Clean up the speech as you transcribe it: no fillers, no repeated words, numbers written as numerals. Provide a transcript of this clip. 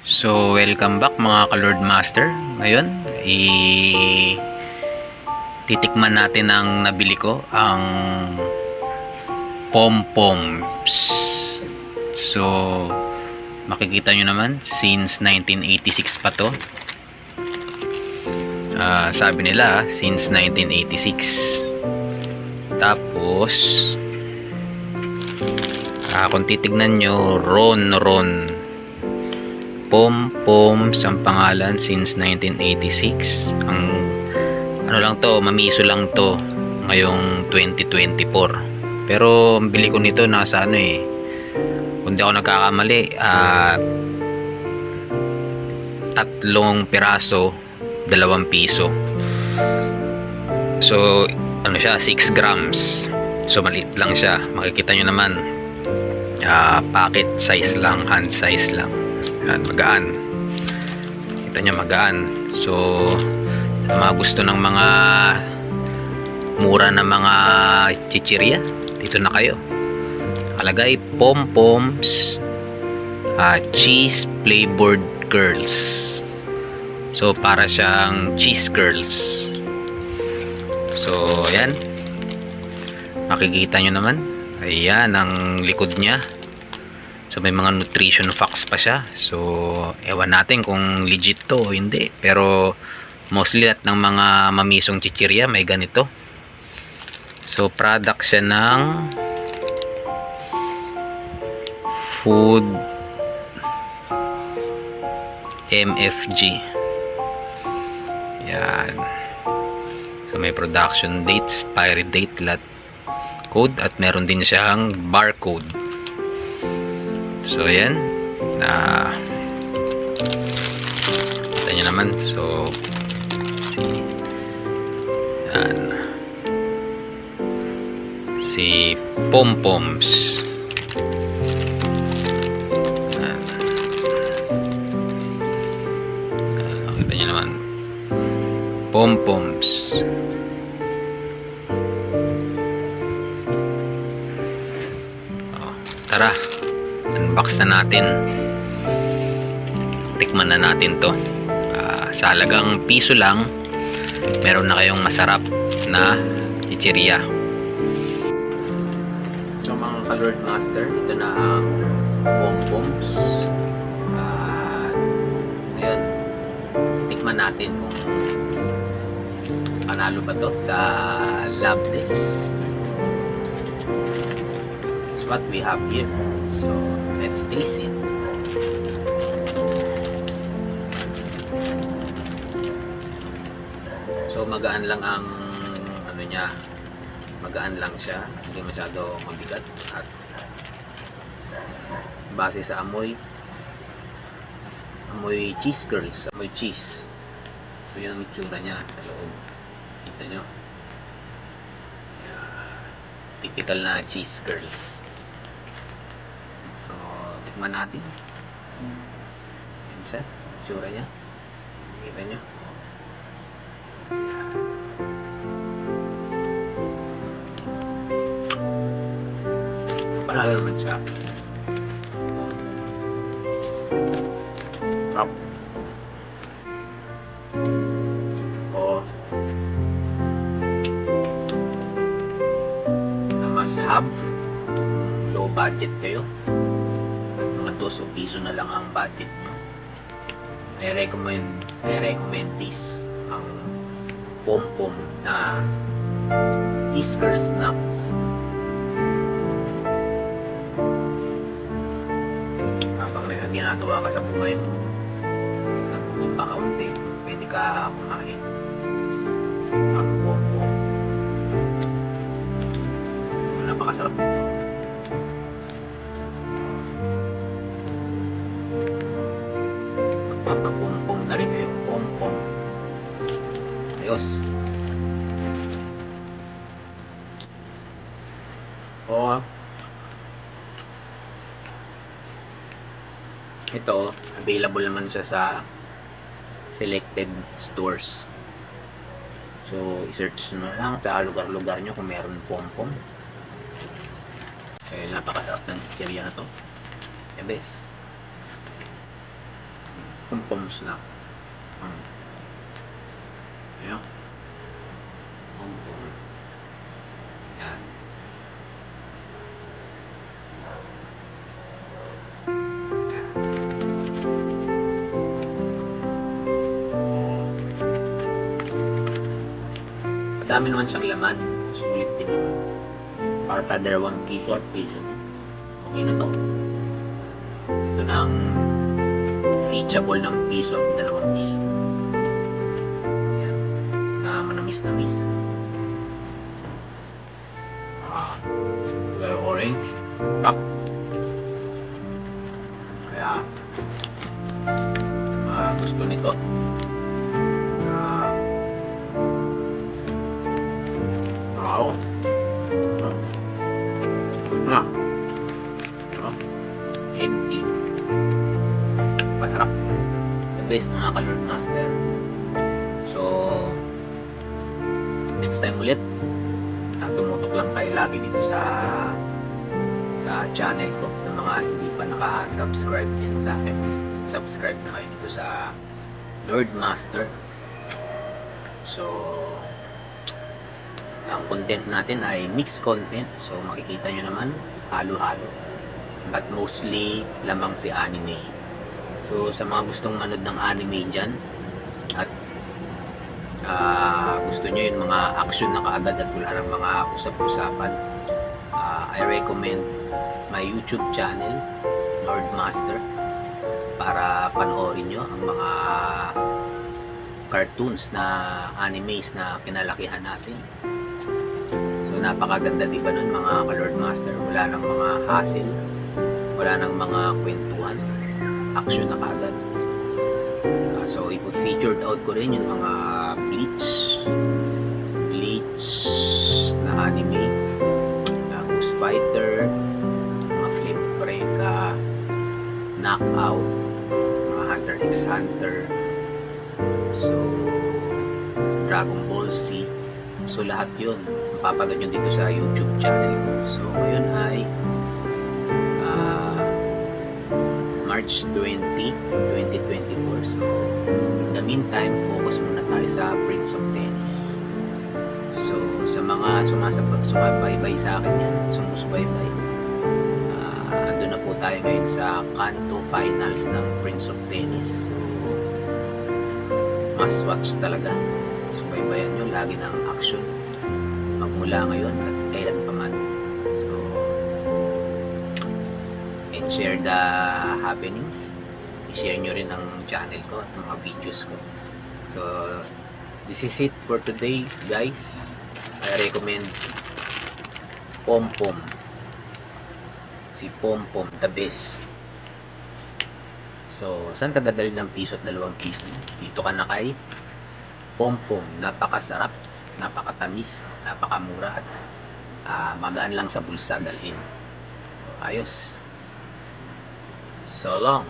So, welcome back mga ka-Lord Master. Ngayon, titikman natin ang nabili ko, ang pom-poms. So, makikita nyo naman, since 1986 pa to. Sabi nila, since 1986. Tapos, kung titignan nyo, Ron. Pom-poms ang pangalan since 1986. Ang ano lang to, mamiso lang to ngayong 2024. Pero ang bili ko nito nasa ano kung di ako nagkakamali, 3 piraso, 2 piso. So ano siya, 6 grams. So maliit lang siya. Makikita nyo naman, packet size lang, hand size lang. Yan, magaan. Kita nyo, magaan. So, sa mga gusto ng mga mura na mga chichirya, dito na kayo. Nakalagay, pom-poms, cheese flavored curls. So, para siyang cheese curls. So, ayan. Makikita nyo naman. Ayan, ang likod niya. So may mga nutrition facts pa siya. So ewan natin kung legit to o hindi. Pero mostly lahat ng mga mamisong chichirya may ganito. So product siya ng Food MFG. Yan. So may production date, expiry date, lot code, at meron din siyang barcode. So ayan, kita nyo naman. So yan, si pom-poms. Kita nyo naman, pom-poms. Tara, unbox na natin. Tikman na natin to. Sa halagang piso lang, meron na kayong masarap na chichirya. So mga ka-Lord Master, ito na ang pom-poms. Ngayon, tikman natin kung panalo ba to sa love this. That's what we have here. So let's taste it. So magaan lang ang ano niya, magaan lang siya, hindi masyado mabigat. At base sa amoy cheese curls, amoy cheese. So yan ang itsura niya sa loob, kita nyo. Typical na cheese curls. So tikman natin. Yan siya, itsura niya, kita nyo. Panalo naman siya. Up. Must have low budget kayo, at mga 2 piso na lang ang budget nyo, I recommend this, ang pom-pom na cheese curl snacks. Habang may ginagawa ka sa buhay mo, kung pa kaunti, pwede ka kumain ang pom-pom. Napakasarap nito. Magpapapumpong na rin kayo. Pom-pom. Ayos. O, ito, available naman siya sa selected stores. So, i-search nyo lang sa lugar-lugar nyo kung meron pom-pom. Napakasarap ng chichirya na to. The best. Pom-pom snack. Ayan. Pom-pom. Yan. Madami naman siyang laman. Sulit din. Para 2 piso at piso. Okay na to. Ito na ang reachable ng piso. 2 piso. Ayan. Manamis-namis. Orange. Pak. Kaya gusto nito. Wow. Na. Diba? Empty. Masarap. The best mga ka-Lord Master. So, next time ulit, tumutok lang kayo lagi dito sa channel ko. Sa mga hindi pa naka-subscribe din sa akin, subscribe na kayo dito sa Lord Master. So, ang content natin ay mixed content. So, makikita nyo naman, halo-halo. But mostly, lamang si anime. So, sa mga gustong manood ng anime dyan, at gusto nyo yung mga action na kaagad at wala ng mga usap-usapan, I recommend my YouTube channel, Lord Master, para panoorin nyo ang mga cartoons na animes na kinalakihan natin. So napakaganda diba nun mga ka-Lord Master? Wala nang mga hassle, wala nang mga kwentuhan, action na kaagad. So if featured out ko rin yung mga Bleach na anime, Ghost Fighter, mga Flame Breaka, Knockout, mga Hunter x Hunter, so Dragon Ball Z. So lahat yun mapapanood nyo dito sa YouTube channel ko. So ngayon ay March 20, 2024. So in the meantime, focus muna tayo sa Prince of Tennis. So sa mga sumabaybay sa akin yan, sumusubaybay, ando na po tayo ngayon sa Kanto Finals ng Prince of Tennis. So must watch talaga. Subaybayan nyo, lagi ng action magmula ngayon at kailan pa man. So and share the happenings. I-share nyo rin ang channel ko at mga videos ko. So this is it for today, guys. I recommend Pom-pom. Si Pom-pom, the best. So, saan ka dadali ng piso at 2 piso? Dito ka na kay Pom-pom. Napakasarap, napakatamis, napakamura at magaan lang sa bulsa dalhin. So, ayos. So long.